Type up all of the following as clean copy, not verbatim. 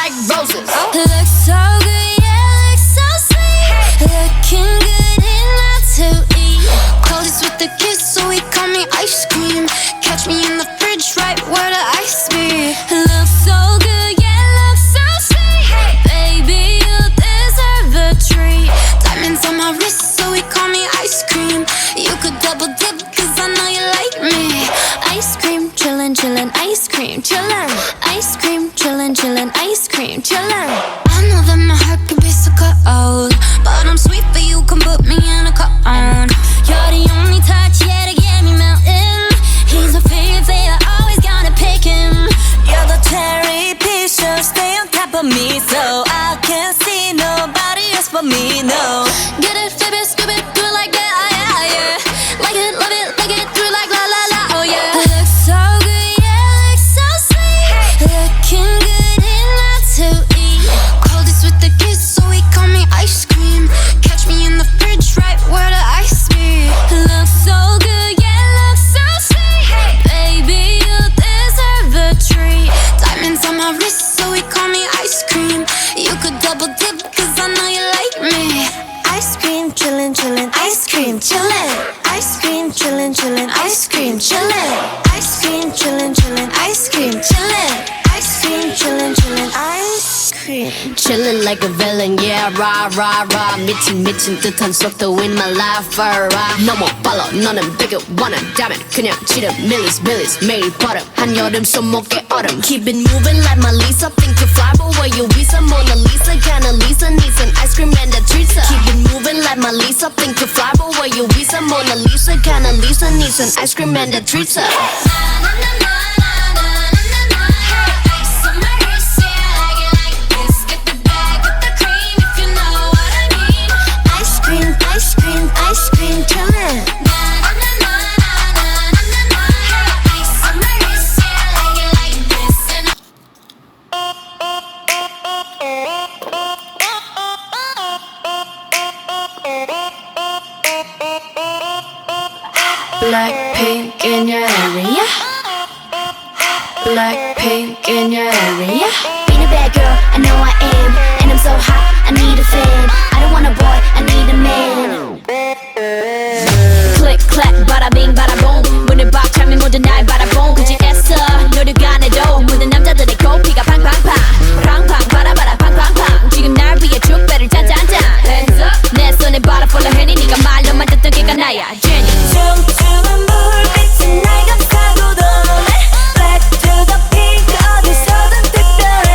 like roses. Looks so good, yeah, looks so sweet. Looking good enough to eat. Coldest with the kiss, so he call me ice cream. Catch me in the fridge, right where the ice be. Looks so good, yeah, looks so sweet. Baby, you deserve a treat. Diamonds on my wrist, so he call me ice cream. You could double dip, cause I know you like me. Ice cream, chillin', chillin', ice cream, chillin'. Ice cream, chillin', chillin', ice cream, chillin'. I know that my heart can be so cold, but I'm sweet for you, come put me in a cone. You're the only touch, yeah, to get me melting. He's my favorite, always gotta pick him. You're the cherry piece, so stay on top of me, so I can't see nobody else but me, no. Get it, flip it, scoop it, do it like that, yeah, yeah. Like it, love it, like it, do it like la la la, oh yeah. Looks so good, yeah, looks so sweet. Looking good enough to eat. Coldest with the kiss, so he call me ice cream. Catch me in the fridge, right where the ice be. Looks so good, yeah, looks so sweet. Baby, you deserve a treat. Diamonds on my wrist, so he call me ice cream. You could double dip, cause I know you like me. Ice cream, chillin', chillin', ice cream, chillin'. Ice cream, chillin', chillin', ice cream, chillin'. Ice cream, chillin', chillin', ice cream, chillin'. Ice cream, chillin', chillin', ice cream. Chillin' like a villain, yeah, rah, rah, rah. 미친 듯한 속도 in my life, rah. 너무 빨라, 너는 되게 원한다면 그냥 지름, millies, 매일 버릇. 한여름 손목에 얼음. Keep it moving like my Lisa. Think you fly, but where you visa? Mona Lisa, kinda Lisa, needs an ice cream and a treat. Keep it moving like my Lisa. Think you fly, but where you visa? Mona Lisa, kinda Lisa, needs an ice cream and a treat. Ice cream, ice cream, chillin'. Blackpink in your area. Blackpink in your area. Being a bad girl, I know I am. And I'm so hot, I need a fan. I don't want a boy, I need a man. Click, clack, bada bing, bada boom. 문을 박차면 모두 날 바라본 그지 애써 노력 안 해도 모든 남자들의 코피가 팡팡팡 팡팡 바라바라 팡팡팡 지금 날 위해 축배를 짠짠짠 Hands up 내 손에 바라 follow 해니 네가 말로만 듣던 걔가 나야 Jenny 춤추는 불빛이 날 감싸고 도네 Black to the pink 어디서든 특별해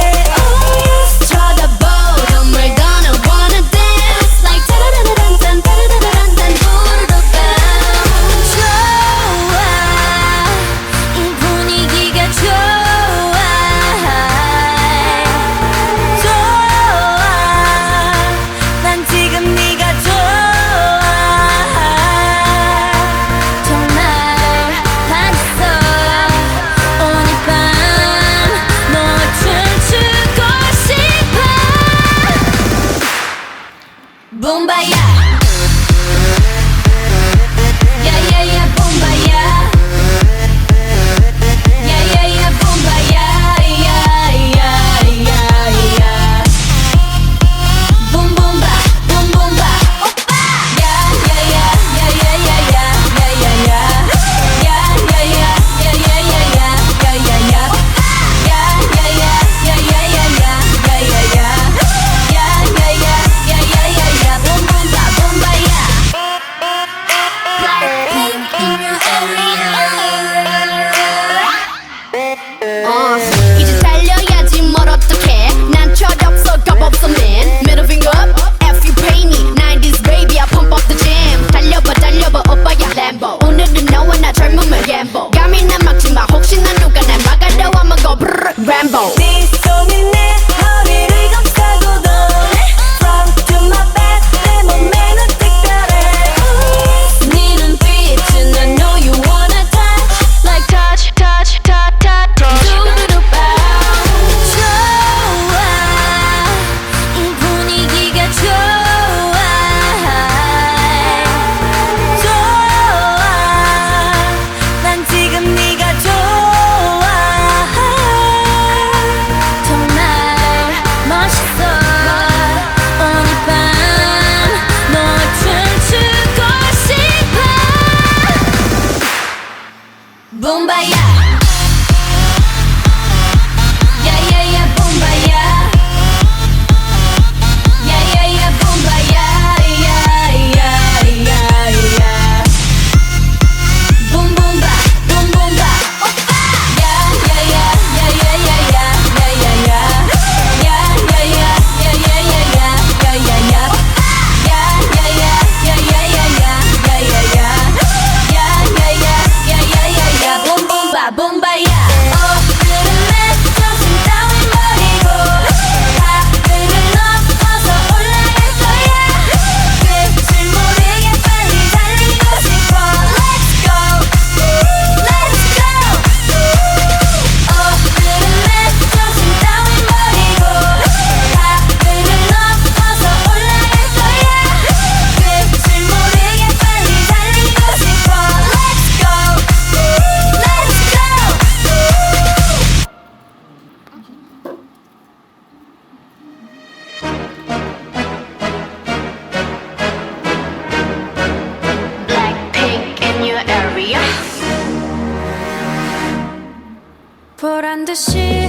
듯이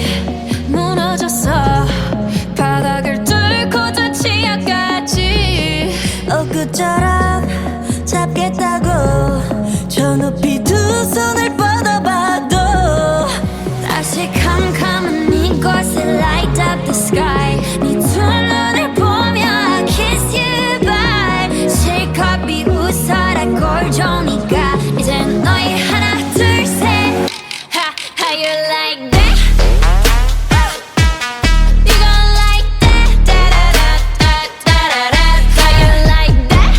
무너졌어. 바닥을 뚫고 저 지하까지. 엊그처럼 잡겠다고 저 높이 두 손을 뻗어봐도 다시 캄캄한 이곳에 light up the sky. 네 두 눈을 보며 I kiss you bye. 실컷 비웃어라 꼴좋으니까 이젠 너희 하나 둘 셋. How you like that? You gon' like that? Da-da-da-da-da-da-da. How you like that?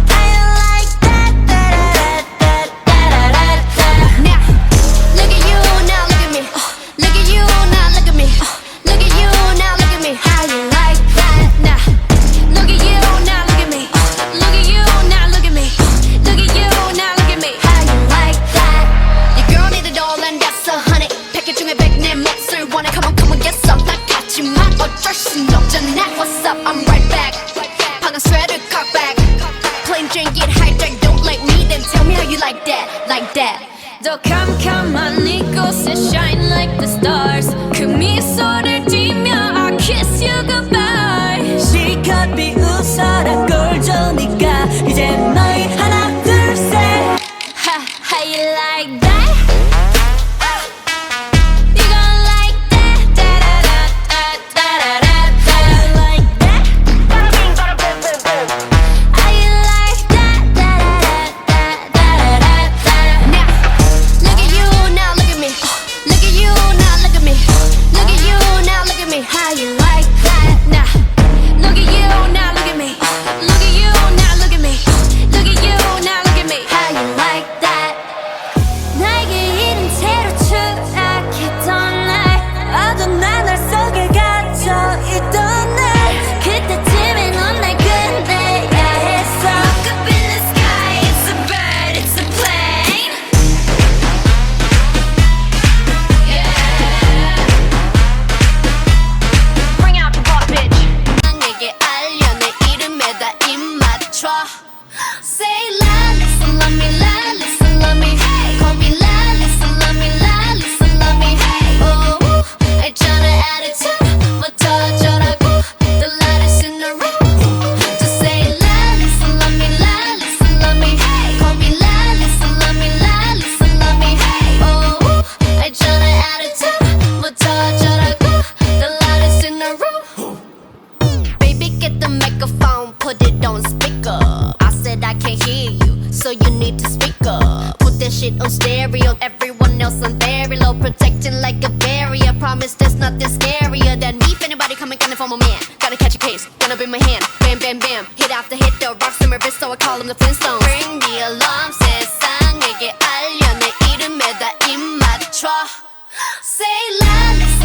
How you like that? Da-da-da-da-da-da-da. Now, look at you, now look at me. Look at you, now look at me. Look at you, now look at me. How you like that? Now, look at you, now look at me. Look at you, now look at me. Look at you, now look at me. How you like that? Your girl need a doll and that's 100. 패킷 중에 100 내 몫을 원해. Come on, come on, get some. 나 같지만 어쩔 순 없잖아. What's up? I'm right back. 방금 sweater cut back. Plain Jane get hijacked. Don't like me, then tell me how you like that, like that. 더 캄캄한 이곳에 shine like the stars. 그 미소를 띠며 I kiss you goodbye. 실컷 비웃어라 꼴좋으니까 이제 너희 하나 둘 셋. How you like that? You gon' like that? Da-da-da-da-da-da-da. How you like that? How you like that? Da-da-da-da-da-da-da. Now, look at you, now look at me. Look at you, now look at me. Look at you, now look at me. How you like that? Now, look at you, now look at me. Look at you, now look at me. Look at you, now look at me. How you like that? 나에게 이른 채로 추락했던 날 어두운 하늘 속에 갇혀 있던 날 그때쯤에 넌 날 끝내야 했어. Look up in the sky, it's a bird, it's a plane. Yeah. Bring out the boss, bitch. 내게 알려 내 이름에다 입 맞춰. Say la, listen, love me, la, listen, love me. Call me la, listen, love me, la, listen, love me. Oh, 있잖아 attitude부터 어쩌라고. The lightest in the room. Just say la, listen, love me, la, listen, love me. Call me la, listen, love me, la, listen, love me. Oh, 있잖아 attitude부터 어쩌라고. The lightest in the room. Baby, get the microphone, put it on speaker. I said I can't hear you, so you need to speak up. Put that shit on stereo, everyone else on very low, protecting like a barrier. Promise there's nothing scarier than me. If anybody coming, gunning for my man, gotta catch a case, gonna bring my hand. Bam, bam, bam, hit after hit, the rocks in my wrist, so I call them the Flintstones. Ring the alarm, 세상에게 알려 내 이름에다 입 맞춰. Say la, listen.